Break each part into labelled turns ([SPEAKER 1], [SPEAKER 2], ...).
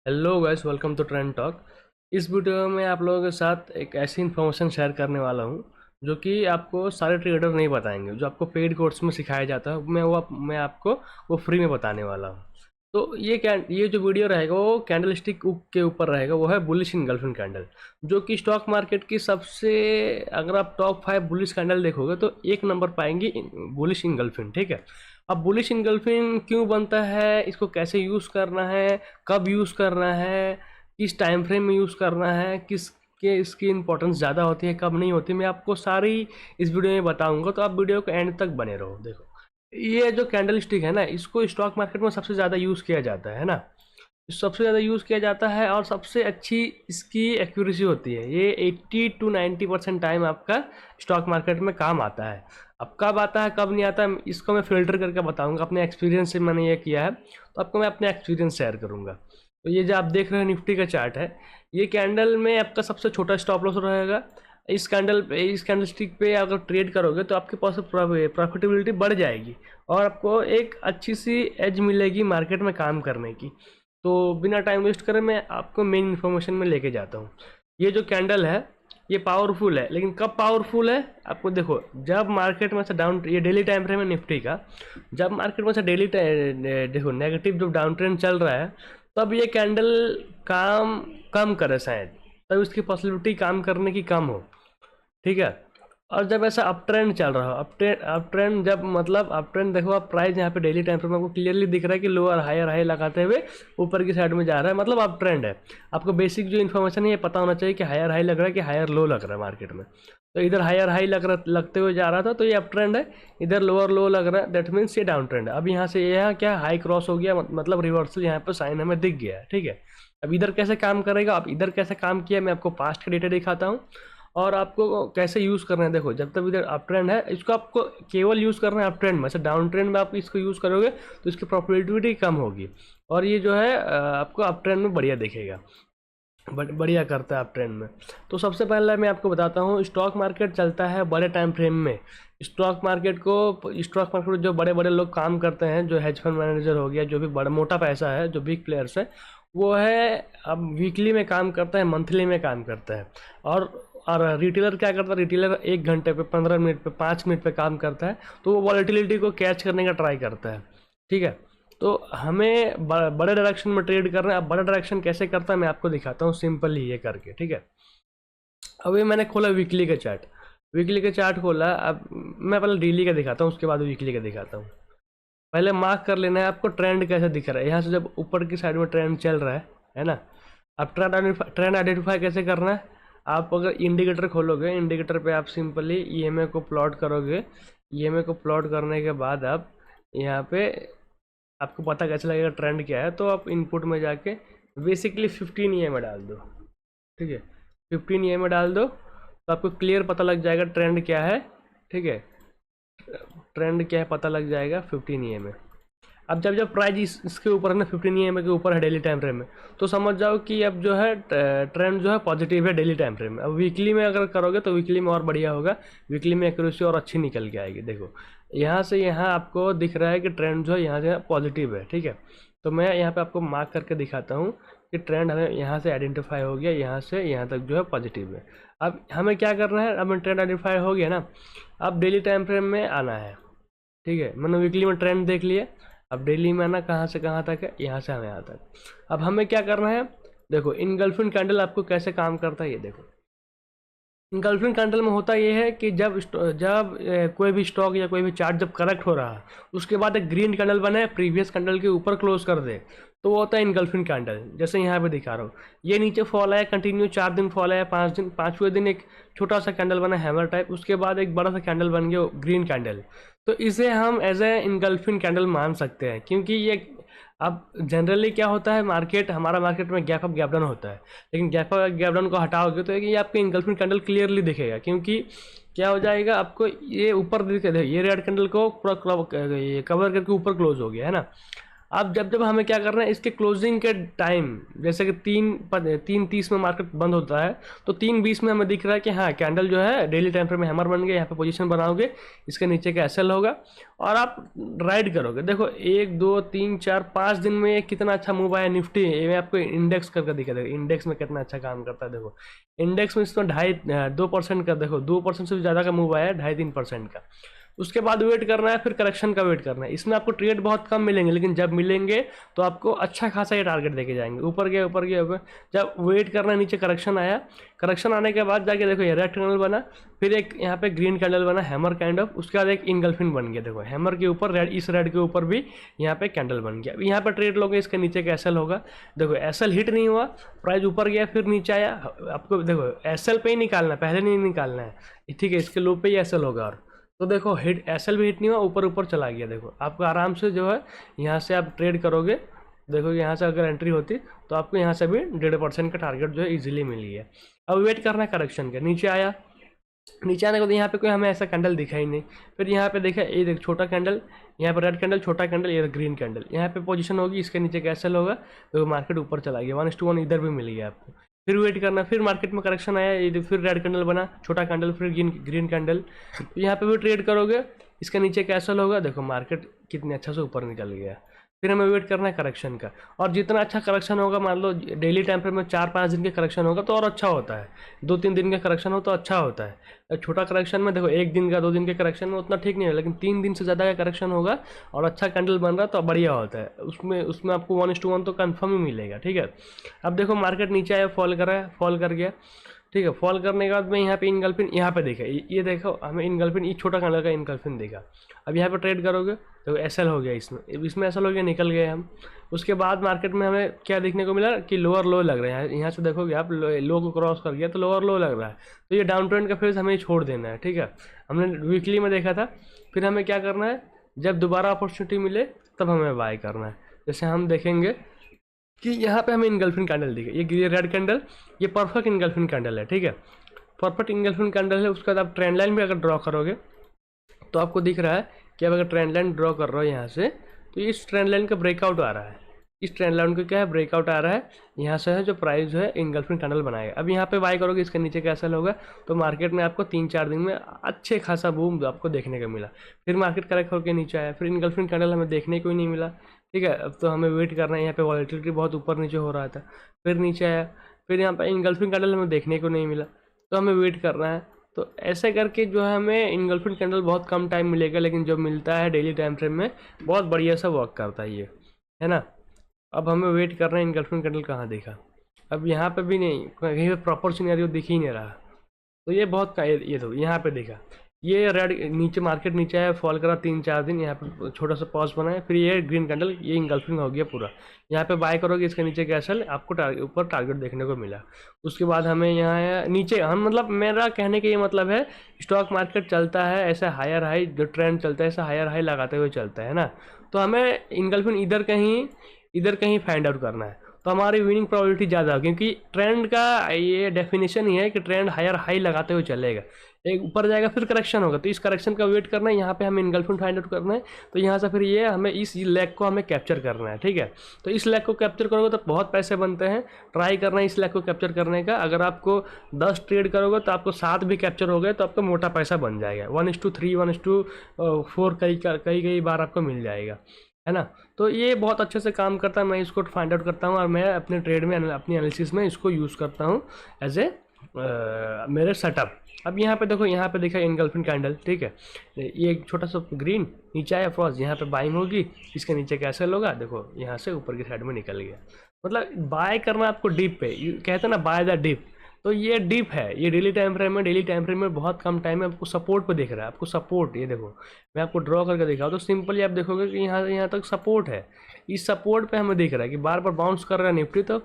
[SPEAKER 1] Hello guys, welcome to trend talk. इस video में आप लोगों के साथ एक ऐसी इन्फॉर्मेशन शेयर करने वाला हूं जो कि आपको सारे ट्रेडर नहीं बताएंगे। जो आपको पेड कोर्स में सिखाया जाता है मैं आपको वो फ्री में बताने वाला हूं। तो ये जो वीडियो रहेगा वो कैंडल स्टिक के ऊपर रहेगा। वो है बुलिश इनगल्फिंग कैंडल, जो कि स्टॉक मार्केट की सबसे, अगर आप टॉप 5 बुलिश कैंडल देखोगे तो एक नंबर पाएंगे बुलिश इनगल्फिंग। ठीक है, अब बुलिश इनगल्फिंग क्यों बनता है, इसको कैसे यूज़ करना है, कब यूज़ करना है, किस टाइम फ्रेम में यूज़ करना है, किस के इसकी इंपॉर्टेंस ज़्यादा होती है, कब नहीं होती, मैं आपको सारी इस वीडियो में बताऊंगा। तो आप वीडियो को एंड तक बने रहो। देखो, ये जो कैंडल स्टिक है ना, इसको स्टॉक मार्केट में सबसे ज़्यादा यूज़ किया जाता है ना। सबसे ज़्यादा यूज़ किया जाता है और सबसे अच्छी इसकी एक्यूरेसी होती है। ये 80 to 90% टाइम आपका स्टॉक मार्केट में काम आता है। अब कब आता है कब नहीं आता है, इसको मैं फ़िल्टर करके बताऊंगा। अपने एक्सपीरियंस से मैंने ये किया है, तो आपको मैं अपने एक्सपीरियंस शेयर करूंगा। तो ये जो आप देख रहे हैं निफ्टी का चार्ट है, ये कैंडल में आपका सबसे छोटा स्टॉप लॉस रहेगा। इस कैंडल स्टिक पे अगर ट्रेड करोगे तो आपके पास प्रॉफिटेबिलिटी बढ़ जाएगी और आपको एक अच्छी सी एज मिलेगी मार्केट में काम करने की। तो बिना टाइम वेस्ट करे मैं आपको मेन इन्फॉर्मेशन में लेके जाता हूँ। ये जो कैंडल है ये पावरफुल है, लेकिन कब पावरफुल है आपको देखो, जब मार्केट में से डाउन, ये डेली टाइम फ्रेम है निफ्टी का, जब मार्केट में से देखो नेगेटिव जो डाउन ट्रेंड चल रहा है, तब ये कैंडल काम कम करे शायद, तब इसकी पॉसिबिलिटी काम करने की कम हो। ठीक है, और जब ऐसा अप ट्रेंड चल रहा हो, अप ट्रेंड जब मतलब अप ट्रेंड देखो, आप प्राइस यहाँ पे डेली टाइम फ्रेम आपको क्लियरली दिख रहा है कि लोअर हायर हाई लगाते हुए ऊपर की साइड में जा रहा है, मतलब अप ट्रेंड है। आपको बेसिक जो इन्फॉर्मेशन है ये पता होना चाहिए कि हायर हाई लग रहा है कि हायर लो लग रहा है मार्केट में। तो इधर हायर हाई लगते हुए जा रहा था तो ये अप ट्रेंड है, इधर लोअर लो लग रहा है, दैट मीन्स ये डाउन ट्रेंड है। अब यहाँ से यहाँ क्या हाई क्रॉस हो गया, मतलब रिवर्सल यहाँ पर साइन हमें दिख गया है। ठीक है, अब इधर कैसे काम करेगा, अब इधर कैसे काम किया मैं आपको पास्ट का डेटा दिखाता हूँ और आपको कैसे यूज़ करना है। देखो, जब तक इधर अप ट्रेंड है इसको आपको केवल यूज़ करना है अप ट्रेंड में। से डाउन ट्रेंड में आप इसको यूज़ करोगे तो इसकी प्रॉफिटेबिलिटी कम होगी और ये जो है आपको अप ट्रेंड में बढ़िया दिखेगा, बढ़िया करता है अप ट्रेंड में। तो सबसे पहले मैं आपको बताता हूँ, स्टॉक मार्केट चलता है बड़े टाइम फ्रेम में। स्टॉक मार्केट में जो बड़े बड़े लोग काम करते हैं, जो हेज फंड मैनेजर हो गया, जो भी बड़ा मोटा पैसा है, जो बिग प्लेयर्स है, वो है अब वीकली में काम करता है, मंथली में काम करता है। और रिटेलर क्या करता है, रिटेलर 1 घंटे पे, 15 मिनट पे, 5 मिनट पे काम करता है, तो वो वॉलेटिलिटी को कैच करने का ट्राई करता है। ठीक है, तो हमें बड़े डायरेक्शन में ट्रेड करना है। अब बड़ा डायरेक्शन कैसे करता है मैं आपको दिखाता हूँ सिंपल ही ये करके। ठीक है, अब ये मैंने खोला वीकली का चार्ट, वीकली का चार्ट खोला। अब मैं पहले डेली का दिखाता हूँ, उसके बाद वीकली का दिखाता हूँ। पहले मार्क कर लेना है आपको ट्रेंड कैसे दिख रहा है। यहाँ से जब ऊपर की साइड में ट्रेंड चल रहा है ना। अब ट्रेंड आइडेंटिफाई कैसे करना है, आप अगर इंडिकेटर खोलोगे, इंडिकेटर पे आप सिंपली ईएमए को प्लॉट करोगे। ईएमए को प्लॉट करने के बाद आप यहाँ पे, आपको पता कैसे लगेगा ट्रेंड क्या है, तो आप इनपुट में जाके बेसिकली 15 ईएमए डाल दो। ठीक है, 15 ईएमए डाल दो तो आपको क्लियर पता लग जाएगा ट्रेंड क्या है। ठीक है, ट्रेंड क्या है पता लग जाएगा 15 ईएमए। अब जब प्राइस इसके ऊपर है ना, 15 ईएमए के ऊपर है डेली टाइम फ्रेम में, तो समझ जाओ कि अब जो है ट्रेंड जो है पॉजिटिव है डेली टाइम फ्रेम में। अब वीकली में अगर करोगे तो वीकली में और बढ़िया होगा, वीकली में एक्यूरेसी और अच्छी निकल के आएगी। देखो, यहाँ से यहाँ आपको दिख रहा है कि ट्रेंड जो है यहाँ से पॉजिटिव है। ठीक है, तो मैं यहाँ पे आपको मार्क करके दिखाता हूँ कि ट्रेंड हमें यहाँ से आइडेंटिफाई हो गया, यहाँ से यहाँ तक जो है पॉजिटिव है। अब हमें क्या करना है, अब ट्रेंड आइडेंटिफाई हो गया ना, अब डेली टाइम फ्रेम में आना है। ठीक है, मैंने वीकली में ट्रेंड देख लिया, अब डेली में आना कहाँ से कहाँ तक है, यहाँ से हमें यहाँ तक। अब हमें क्या करना है, देखो इनगल्फिंग कैंडल आपको कैसे काम करता है ये देखो। इनगल्फिंग कैंडल में होता ये है कि कोई भी स्टॉक या कोई भी चार्ट जब करेक्ट हो रहा है, उसके बाद एक ग्रीन कैंडल बने प्रीवियस कैंडल के ऊपर क्लोज कर दे, तो वो होता है इनगल्फिंग कैंडल। जैसे यहाँ पे दिखा रहा हूँ, ये नीचे फॉल आया कंटिन्यू, 4 दिन फॉल आया, 5 दिन, 5वें दिन एक छोटा सा कैंडल बना हैमर टाइप, उसके बाद एक बड़ा सा कैंडल बन गया ग्रीन कैंडल। तो इसे हम एज ए इनगल्फिंग कैंडल मान सकते हैं, क्योंकि ये, अब जनरली क्या होता है, हमारा मार्केट में गैप अप गैप डाउन होता है, लेकिन गैप अप गैप डाउन को हटाओगे तो ये आपको इनगल्फिंग कैंडल क्लियरली दिखेगा। क्योंकि क्या हो जाएगा, आपको ये ऊपर दिखे, ये रेड कैंडल को पूरा कवर करके ऊपर क्लोज हो गया है ना। अब जब जब हमें क्या करना है, इसके क्लोजिंग के टाइम, जैसे कि 3:30 में मार्केट बंद होता है, तो 3:20 में हमें दिख रहा है कि हाँ कैंडल जो है डेली टाइम फ्रेम में हैमर बन गया, यहाँ पे पोजीशन बनाओगे, इसके नीचे का एसएल होगा और आप राइड करोगे। देखो 1 2 3 4 5 दिन में कितना अच्छा मूव आया निफ्टी। ये मैं आपको इंडेक्स करके दिखा, देखो इंडेक्स में कितना अच्छा काम करता है। देखो इंडेक्स में इसमें 2.5% का, देखो 2% से भी ज़्यादा का मूव आया है, 2.5-3% का। उसके बाद वेट करना है, फिर करेक्शन का वेट करना है। इसमें आपको ट्रेड बहुत कम मिलेंगे, लेकिन जब मिलेंगे तो आपको अच्छा खासा ये टारगेट देके जाएंगे। ऊपर गया ऊपर गया ऊपर, जब वेट करना, नीचे करेक्शन आया, करेक्शन आने के बाद जाके देखो ये रेड कैंडल बना, फिर एक यहाँ पे ग्रीन कैंडल बना हैमर काइंड ऑफ, उसके बाद एक इंगल्फिन बन गया। देखो हैमर के ऊपर रेड, इस रेड के ऊपर भी यहाँ पे कैंडल बन गया। यहाँ पे ट्रेड लोगे, इसके नीचे का एसएल होगा। देखो एसएल हिट नहीं हुआ, प्राइस ऊपर गया फिर नीचे आया। आपको देखो एसएल पे ही निकालना है, पहले नहीं निकालना है, ठीक है। इसके लो पे ही एसएल होगा। और तो देखो हिट एसएल भी हिट नहीं हुआ, ऊपर ऊपर चला गया। देखो आपको आराम से जो है यहाँ से आप ट्रेड करोगे। देखो यहाँ से अगर एंट्री होती तो आपको यहाँ से भी 1.5% का टारगेट जो है इजीली मिल गया। अब वेट करना है करेक्शन के। नीचे आया, नीचे आने के बाद यहाँ पे कोई हमें ऐसा कैंडल दिखा ही नहीं। फिर यहाँ पे देखा, ये देख छोटा कैंडल, यहाँ पे रेड कैंडल, छोटा कैंडल, ये ग्रीन कैंडल, यहाँ पे पोजीशन होगी, इसके नीचे कैसल होगा। तो मार्केट ऊपर चला गया, 1:1 इधर भी मिल गया आपको। फिर वेट करना, फिर मार्केट में करेक्शन आया, ये फिर रेड कैंडल बना, छोटा कैंडल, फिर ग्रीन कैंडल। तो यहाँ पे भी ट्रेड करोगे, इसके नीचे कैसल होगा। देखो मार्केट कितने अच्छा से ऊपर निकल गया। फिर हमें वेट करना है करेक्शन का, और जितना अच्छा करेक्शन होगा, मान लो डेली टाइम फ्रेम में 4-5 दिन के करेक्शन होगा तो और अच्छा होता है। 2-3 दिन का करेक्शन हो तो अच्छा होता है। छोटा करेक्शन में देखो 1 दिन का, 2 दिन के करेक्शन में उतना ठीक नहीं है, लेकिन 3 दिन से ज़्यादा का करेक्शन होगा और अच्छा कैंडल बन रहा तो बढ़िया होता है। उसमें आपको 1:1 तो कन्फर्म ही मिलेगा, ठीक है। अब देखो मार्केट नीचे आया, फॉल कर रहा है, फॉल कर गया, ठीक है। फॉल करने के बाद में यहाँ पे इनगल्फिन, यहाँ पे देखा, ये देखो हमें इनगल्फिन, ये छोटा कैंडल का इनगल्फिन देखा। अब यहाँ पे ट्रेड करोगे तो एसएल हो गया, इसमें एसएल हो गया, निकल गए हम। उसके बाद मार्केट में हमें क्या देखने को मिला कि लोअर लो लग रहे हैं। यहाँ से देखोगे आप, लो को क्रॉस कर गया तो लोअर लो लग रहा है। तो ये डाउन ट्रेंड का फेज हमें छोड़ देना है, ठीक है। हमने वीकली में देखा था। फिर हमें क्या करना है, जब दोबारा अपॉर्चुनिटी मिले तब हमें बाय करना है। जैसे हम देखेंगे कि यहाँ पे हमें इनगल्फिन कैंडल दिखे, ये रेड कैंडल, ये परफेक्ट इनगल्फिन कैंडल है, ठीक है। परफेक्ट इनगल्फिन कैंडल है। उसके बाद आप ट्रेंड लाइन भी अगर ड्रॉ करोगे तो आपको दिख रहा है कि अब अगर ट्रेंड लाइन ड्रॉ कर रहे हो यहाँ से, तो इस ट्रेंड लाइन का ब्रेकआउट आ रहा है। इस ट्रेंड लाइन का क्या है, ब्रेकआउट आ रहा है। यहाँ से है जो प्राइस है इनगल्फिन कैंडल बनाएगा। अब यहाँ पे बाय करोगे, इसके नीचे कैसा होगा, तो मार्केट में आपको 3-4 दिन में अच्छे खासा बूम आपको देखने को मिला। फिर मार्केट करेक्ट होकर नीचे आया, फिर इनगल्फिन कैंडल हमें देखने को ही नहीं मिला, ठीक है। अब तो हमें वेट करना है। यहाँ पे वॉलेटिलिटी बहुत ऊपर नीचे हो रहा था, फिर नीचे आया, फिर यहाँ पे इनगल्फिन कैंडल हमें देखने को नहीं मिला, तो हमें वेट करना है। तो ऐसे करके जो है हमें इनगल्फिन कैंडल बहुत कम टाइम मिलेगा, लेकिन जो मिलता है डेली टाइम फ्रेम में बहुत बढ़िया सा वर्क करता है ये, है ना। अब हमें वेट करना है, इनगल्फिन कैंडल कहाँ देखा। अब यहाँ पे भी नहीं, कहीं पे प्रॉपर सिनेरियो दिख ही नहीं रहा। तो ये बहुत ये तो यहाँ पे देखा, ये रेड नीचे, मार्केट नीचे आया, फॉल करा 3-4 दिन, यहाँ पे छोटा सा पॉज बनाया, फिर ये ग्रीन कैंडल, ये इंगल्फिंग हो गया पूरा। यहाँ पे बाय करोगे, इसके नीचे कैसल आपको ऊपर टारगेट देखने को मिला। उसके बाद हमें यहाँ नीचे, हम मतलब मेरा कहने का ये मतलब है, स्टॉक मार्केट चलता है ऐसा हायर हाई, जो ट्रेंड चलता है ऐसा हायर हाई लगाते हुए चलता है ना। तो हमें इंगल्फिन इधर कहीं फाइंड आउट करना है, तो हमारी विनिंग प्रोबेबिलिटी ज़्यादा हो, क्योंकि ट्रेंड का ये डेफिनेशन ही है कि ट्रेंड हायर हाई लगाते हुए चलेगा, एक ऊपर जाएगा फिर करेक्शन होगा, तो इस करेक्शन का वेट करना है। यहाँ पे हमें इनगल्फिन फाइंड आउट करना है, तो यहाँ से फिर ये हमें इस लेग को हमें कैप्चर करना है, ठीक है। तो इस लेग को कैप्चर करोगे तो बहुत पैसे बनते हैं, ट्राई करना है इस लेग को कैप्चर करने का। अगर आपको 10 ट्रेड करोगे तो आपको 7 भी कैप्चर हो गए तो आपको मोटा पैसा बन जाएगा। 1:3 1:4 कई बार आपको मिल जाएगा, है ना। तो ये बहुत अच्छे से काम करता है, मैं इसको फाइंड आउट करता हूँ और मैं अपने ट्रेड में, अपनी एनालिसिस में इसको यूज़ करता हूँ एज ए मेरे सेटअप। अब यहाँ पे देखो, यहाँ पे देखा इनगल्फिन कैंडल, ठीक है। ये एक छोटा सा ग्रीन नीचे आया फॉल्स, यहाँ पे बाइंग होगी, इसके नीचे कैसे होगा, देखो यहाँ से ऊपर की साइड में निकल गया। मतलब बाय करना आपको डिप पे, कहते हैं ना बाय द डिप, तो ये डीप है। ये डेली टाइम फ्रेम में, डेली टाइम फ्रेम में बहुत कम टाइम में आपको सपोर्ट पे दिख रहा है। आपको सपोर्ट, ये देखो मैं आपको ड्रॉ करके दिखाऊँ तो सिंपली आप देखोगे कि यहाँ तक सपोर्ट है। इस सपोर्ट पे हमें दिख रहा है कि बार बार बाउंस कर रहा है निफ्टी, तो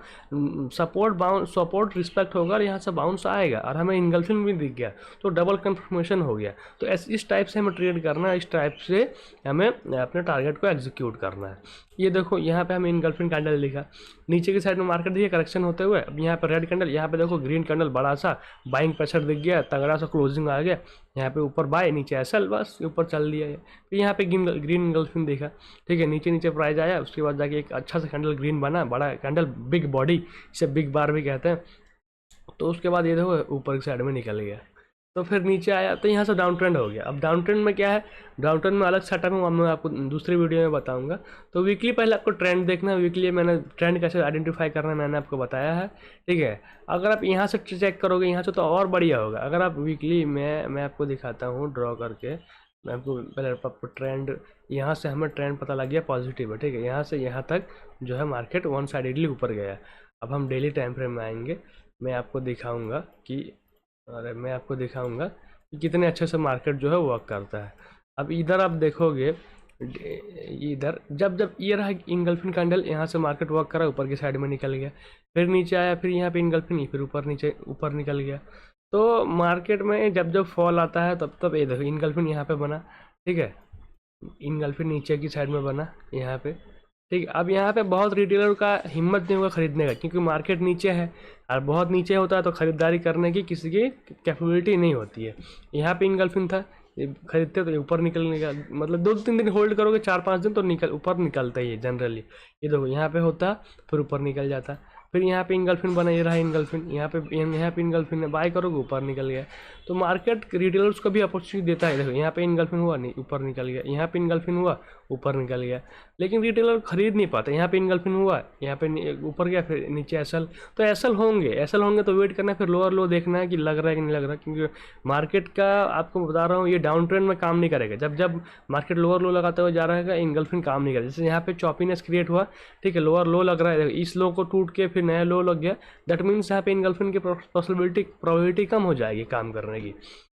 [SPEAKER 1] सपोर्ट रिस्पेक्ट होगा और यहाँ से बाउंस आएगा, और हमें इनगल्फिंग भी दिख गया, तो डबल कंफर्मेशन हो गया। तो इस टाइप से हमें ट्रेड करना है, इस टाइप से हमें अपने टारगेट को एग्जीक्यूट करना है। ये देखो यहाँ पे हमें इनगल्फिंग कैंडल लिखा, नीचे की साइड में मार्केट दिखे करेक्शन होते हुए। अब यहाँ पे रेड कैंडल, यहाँ पे देखो ग्रीन कैंडल बड़ा सा बाइंग प्रेशर दिख गया, तगड़ा सा क्लोजिंग आ गया, यहाँ पे ऊपर बाय, नीचे एसएल, बस ऊपर चल दिया है। फिर यहाँ पे ग्रीन इनगल्फिंग देखा, ठीक है, नीचे प्राइस आया, उसके बाद जाके एक अच्छा सा कैंडल ग्रीन बना, बड़ा कैंडल, बिग बॉडी, इसे बिग बार भी कहते हैं। तो उसके बाद ये देखो ऊपर की साइड में निकल गया, तो फिर नीचे आया, तो यहाँ से डाउन ट्रेंड हो गया। अब डाउन ट्रेंड में क्या है, डाउन ट्रेंड में अलग सेटअप है, मैं आपको दूसरी वीडियो में बताऊंगा। तो वीकली पहले आपको ट्रेंड देखना है, वीकली मैंने ट्रेंड कैसे आइडेंटिफाई करना है मैंने आपको बताया है, ठीक है। अगर आप यहाँ से चेक करोगे यहाँ से तो और बढ़िया होगा। अगर आप वीकली में, मैं आपको दिखाता हूँ ड्रॉ करके, मैं आपको पहले आपको ट्रेंड, यहाँ से हमें ट्रेंड पता लग गया पॉजिटिव है, ठीक है। यहाँ से यहाँ तक जो है मार्केट वन साइडेडली ऊपर गया है। अब हम डेली टाइम फ्रेम में आएंगे, मैं आपको दिखाऊंगा कि, अरे मैं आपको दिखाऊंगा कि कितने अच्छे से मार्केट जो है वर्क करता है। अब इधर आप देखोगे, इधर जब जब ये रहा इंगल्फिन कैंडल, यहाँ से मार्केट वर्क करा, ऊपर की साइड में निकल गया, फिर नीचे आया, फिर यहाँ पे इंगल्फिन, फिर ऊपर नीचे ऊपर निकल गया। तो मार्केट में जब जब फॉल आता है तब तब ये देखो इंगल्फिन यहाँ पे बना, ठीक है, इंगल्फिन नीचे की साइड में बना यहाँ पे, ठीक है। अब यहाँ पे बहुत रिटेलर का हिम्मत नहीं होगा खरीदने का, क्योंकि मार्केट नीचे है, और बहुत नीचे होता है तो ख़रीदारी करने की किसी की कैपेबिलिटी नहीं होती है। यहाँ पे इंगल्फिन था, ये खरीदते तो ऊपर निकलने का, मतलब 2-3 दिन होल्ड करोगे, 4-5 दिन तो निकल ऊपर निकलता ही है जनरली। ये देखो यहाँ पे होता, फिर ऊपर निकल जाता, फिर यहाँ पे इंगल्फिन बना, ये रहा इंगल्फिन, यहाँ पे इंगल्फिन है, बाय करोगे ऊपर निकल गया। तो मार्केट रिटेलर्स को भी अपॉर्चुनिटी देता है। देखो यहाँ पे इंगल्फिन हुआ, नहीं ऊपर निकल गया, यहाँ पे इंगल्फिन हुआ, ऊपर निकल गया, लेकिन रिटेलर खरीद नहीं पाते। यहाँ पे इंगल्फिन हुआ, यहाँ पे ऊपर गया, फिर नीचे एसएल, तो एसएल होंगे तो वेट करना है, फिर लोअर लो देखना है कि लग रहा है कि नहीं लग रहा, क्योंकि मार्केट का आपको बता रहा हूँ ये डाउन ट्रेंड में काम नहीं करेगा। जब जब मार्केट लोअर लो लगाते हुए जा रहा है इंगल्फिन काम नहीं करेगा। जैसे यहाँ पे चॉपीनेस क्रिएट हुआ, ठीक है, लोअर लो लग रहा है, इस लो को टूट के फिर नया लो लग गया, दैट मीन्स यहाँ पे इंगल्फिन की प्रोबेबिलिटी कम हो जाएगी काम करने की,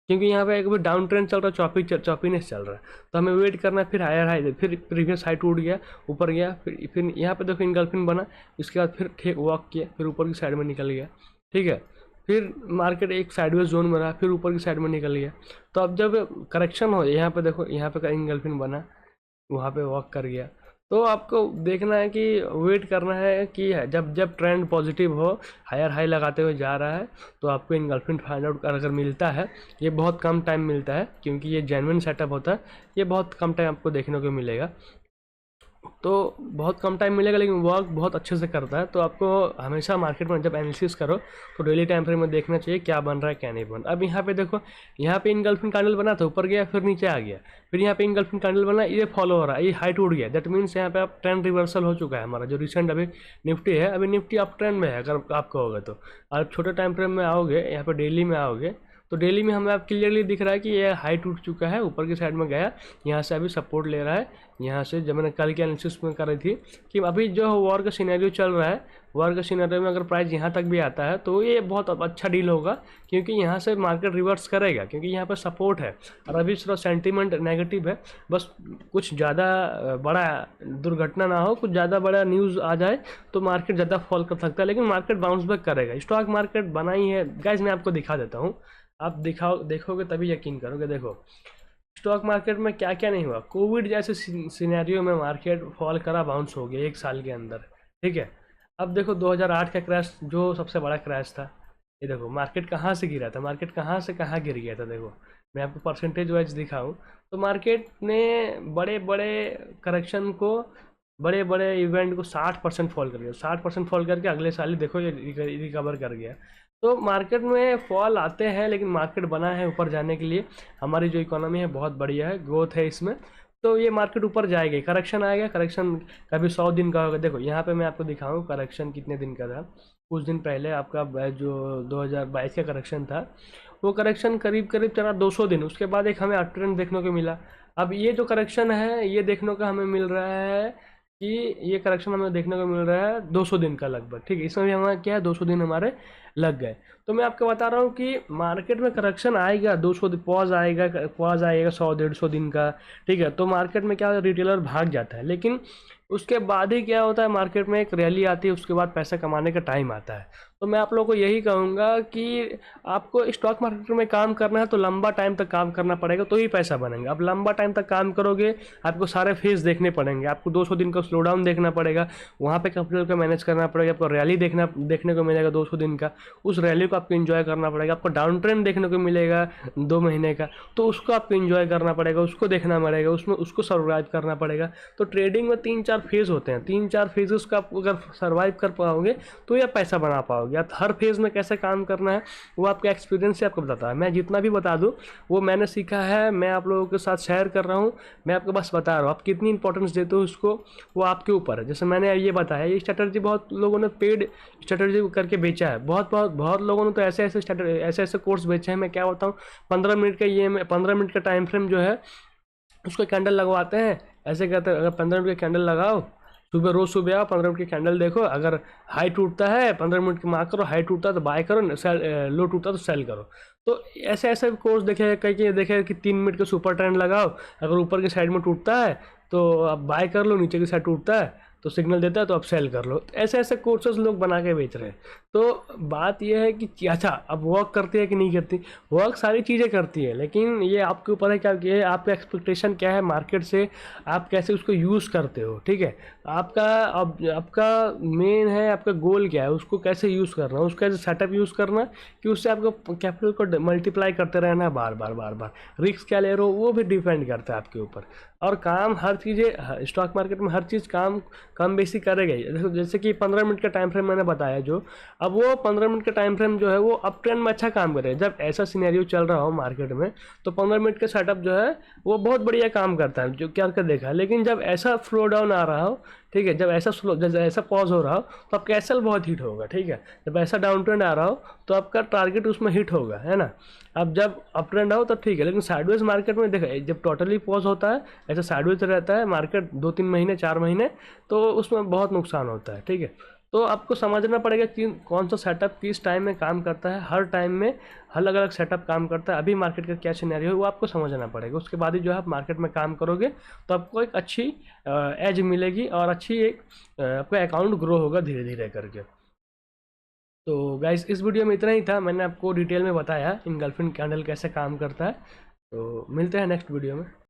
[SPEAKER 1] क्योंकि यहाँ पे एक भी डाउन ट्रेंड चल रहा है, चॉपीनेस चल रहा है। तो हमें वेट करना है, फिर हायर हाई, फिर प्रीवियस हाई टूट गया, ऊपर गया, फिर यहाँ पे देखो इंगल्फिन बना, इसके बाद फिर ठीक वॉक किया, फिर ऊपर की साइड में निकल गया, ठीक है। फिर मार्केट एक साइडवेज जोन में रहा, फिर ऊपर की साइड में निकल गया। तो अब जब करेक्शन हो, यहाँ पे देखो यहाँ पे इंगल्फिन बना, वहाँ पे वॉक कर गया। तो आपको देखना है कि वेट करना है कि जब जब ट्रेंड पॉजिटिव हो, हायर हाई लगाते हुए जा रहा है, तो आपको इंगल्फिन फाइंड आउट अगर मिलता है, ये बहुत कम टाइम मिलता है, क्योंकि ये जेन्युइन सेटअप होता है, ये बहुत कम टाइम आपको देखने को मिलेगा। तो बहुत कम टाइम मिलेगा, लेकिन वर्क बहुत अच्छे से करता है। तो आपको हमेशा मार्केट में जब एनालिसिस करो तो डेली टाइम फ्रेम में देखना चाहिए क्या बन रहा है क्या नहीं बन। अब यहाँ पे देखो, यहाँ पे इंगल्फिन कैंडल बना था, ऊपर गया, फिर नीचे आ गया, फिर यहाँ पे इंगल्फिन कैंडल बना, ये फॉलो हो रहा है, ये हाई टूट गया, दैट मीन्स यहाँ पे आप ट्रेंड रिवर्सल हो चुका है हमारा। जो रिसेंट अभी निफ्टी है, अभी निफ्टी अप ट्रेंड में है अगर आपको होगा तो। आप छोटे टाइम फ्रेम में आओगे, यहाँ पे डेली में आओगे, तो डेली में हमें आप क्लियरली दिख रहा है कि ये हाई टूट चुका है, ऊपर की साइड में गया, यहाँ से अभी सपोर्ट ले रहा है। यहाँ से जब मैंने कल के एनालिसिस में कर रही थी कि अभी जो वॉर का सिनेरियो चल रहा है, वॉर का सिनेरियो में अगर प्राइस यहाँ तक भी आता है तो ये बहुत अच्छा डील होगा, क्योंकि यहाँ से मार्केट रिवर्स करेगा, क्योंकि यहाँ पर सपोर्ट है और अभी थोड़ा सेंटीमेंट नेगेटिव है। बस कुछ ज़्यादा बड़ा दुर्घटना ना हो, कुछ ज़्यादा बड़ा न्यूज़ आ जाए तो मार्केट ज़्यादा फॉल कर सकता है, लेकिन मार्केट बाउंस बैक करेगा। स्टॉक मार्केट बना ही है गाइस, मैं आपको दिखा देता हूँ, आप देखोगे तभी यकीन करोगे। देखो स्टॉक मार्केट में क्या क्या नहीं हुआ। कोविड जैसे सिनेरियो में मार्केट फॉल करा, बाउंस हो गया 1 साल के अंदर, ठीक है। अब देखो 2008 का क्रैश जो सबसे बड़ा क्रैश था, ये देखो मार्केट कहाँ से गिरा था, मार्केट कहाँ से कहाँ गिर गया था। देखो मैं आपको परसेंटेज वाइज दिखाऊं तो मार्केट ने बड़े बड़े करेक्शन को, बड़े बड़े इवेंट को 60% फॉल कर गया, 60% फॉल करके अगले साल ही देखो ये रिकवर कर गया। तो मार्केट में फॉल आते हैं, लेकिन मार्केट बना है ऊपर जाने के लिए। हमारी जो इकोनॉमी है बहुत बढ़िया है, ग्रोथ है इसमें, तो ये मार्केट ऊपर जाएगी। करेक्शन आएगा, करेक्शन कभी 100 दिन का होगा। देखो यहाँ पे मैं आपको दिखाऊँ करेक्शन कितने दिन का था। कुछ दिन पहले आपका जो 2022 का करेक्शन था, वो करेक्शन करीब करीब चला 200 दिन, उसके बाद एक हमें अप ट्रेंड देखने को मिला। अब ये जो करेक्शन है ये देखने को हमें मिल रहा है कि ये करेक्शन हमें देखने को मिल रहा है 200 दिन का लगभग, ठीक है। इसमें भी हमारा क्या है, 200 दिन हमारे लग गए। तो मैं आपको बता रहा हूँ कि मार्केट में करेक्शन आएगा, 200 पॉज आएगा 100-150 दिन का, ठीक है। तो मार्केट में क्या होता है, रिटेलर भाग जाता है, लेकिन उसके बाद ही क्या होता है, मार्केट में एक रैली आती है, उसके बाद पैसा कमाने का टाइम आता है। तो मैं आप लोगों को यही कहूँगा कि आपको स्टॉक मार्केट में काम करना है तो लंबा टाइम तक काम करना पड़ेगा, तो ही पैसा बनेगा। अब लंबा टाइम तक काम करोगे, आपको सारे फेज देखने पड़ेंगे, आपको 200 दिन का स्लो डाउन देखना पड़ेगा, वहाँ पे कैपिटल को मैनेज करना पड़ेगा, आपको रैली देखने को मिलेगा 200 दिन का, उस रैली को आपको एंजॉय करना पड़ेगा। आपको डाउन ट्रेंड देखने को मिलेगा 2 महीने का, तो उसको आपको एंजॉय करना पड़ेगा, उसको देखना पड़ेगा, उसमें उसको सर्वाइव करना पड़ेगा। तो ट्रेडिंग में 3-4 फेज़ होते हैं, 3-4 फेजेस का आप अगर सर्वाइव कर पाओगे तो ये पैसा बना पाओगे। आप हर फेज़ में कैसे काम करना है वो आपके एक्सपीरियंस से आपको बताता है। मैं जितना भी बता दूँ वो मैंने सीखा है, मैं आप लोगों के साथ शेयर कर रहा हूँ, मैं आपको बस बता रहा हूँ। आप कितनी इंपॉर्टेंस देते हो उसको वो आपके ऊपर है। जैसे मैंने ये बताया, ये स्ट्रैटेजी बहुत लोगों ने पेड स्ट्रैटेजी करके बेचा है, बहुत लोगों ने तो ऐसे कोर्स बेचे हैं। मैं क्या बताऊँ, 15 मिनट का टाइम फ्रेम जो है उसको कैंडल लगवाते हैं, ऐसे कहते हैं अगर 15 मिनट का कैंडल लगाओ, रोज सुबह आओ, 15 मिनट की कैंडल देखो, अगर हाई टूटता है 15 मिनट की मार्क करो, हाई टूटता है तो बाय करो, लो टूटता तो सेल करो। तो ऐसे कोर्स देखे, कई देखे कि 3 मिनट का सुपर ट्रेंड लगाओ, अगर ऊपर की साइड में टूटता है तो आप बाय कर लो, नीचे की साइड टूटता है तो सिग्नल देता है तो आप सेल कर लो। तो ऐसे कोर्सेज लोग बना के बेच रहे हैं। तो बात यह है कि अच्छा अब वर्क करती है कि नहीं करती, वर्क सारी चीज़ें करती है, लेकिन ये आपके ऊपर है क्या, कि आपका एक्सपेक्टेशन क्या है मार्केट से, आप कैसे उसको यूज़ करते हो। ठीक है, आपका मेन है, आपका गोल क्या है, उसको कैसे यूज़ करना है, उसका सेटअप यूज़ करना कि उससे आपको कैपिटल को मल्टीप्लाई करते रहना है बार बार। रिस्क क्या ले रहे हो वो भी डिपेंड करता है आपके ऊपर। और काम हर चीज़ें स्टॉक मार्केट में हर चीज़ काम कम बेसी करेगा ही। जैसे कि 15 मिनट का टाइम फ्रेम मैंने बताया जो, अब वो 15 मिनट का टाइम फ्रेम जो है वो अप ट्रेंड में अच्छा काम करेगा। जब ऐसा सिनेरियो चल रहा हो मार्केट में तो 15 मिनट का सेटअप जो है वो बहुत बढ़िया काम करता है, जो क्या कर देखा है। लेकिन जब ऐसा फ्लो डाउन आ रहा हो, ठीक है, जब ऐसा पॉज हो रहा हो तो आपका एसएल बहुत हिट होगा। ठीक है, जब ऐसा डाउन ट्रेंड आ रहा हो तो आपका टारगेट उसमें हिट होगा, है ना। अब जब अप ट्रेंड आओ तो ठीक है, लेकिन साइडवेज मार्केट में देखा जब टोटली पॉज होता है, ऐसा साइडवेज रहता है मार्केट 2-3 महीने 4 महीने, तो उसमें बहुत नुकसान होता है। ठीक है, तो आपको समझना पड़ेगा कि कौन सा सेटअप किस टाइम में काम करता है। हर टाइम में अलग अलग सेटअप काम करता है। अभी मार्केट का क्या सिनेरियो है वो आपको समझना पड़ेगा, उसके बाद ही जो है आप मार्केट में काम करोगे तो आपको एक अच्छी एज मिलेगी और अच्छी एक आपका अकाउंट ग्रो होगा धीरे धीरे करके। तो गाइस इस वीडियो में इतना ही था, मैंने आपको डिटेल में बताया इनगल्फिंग कैंडल कैसे काम करता है। तो मिलते हैं नेक्स्ट वीडियो में।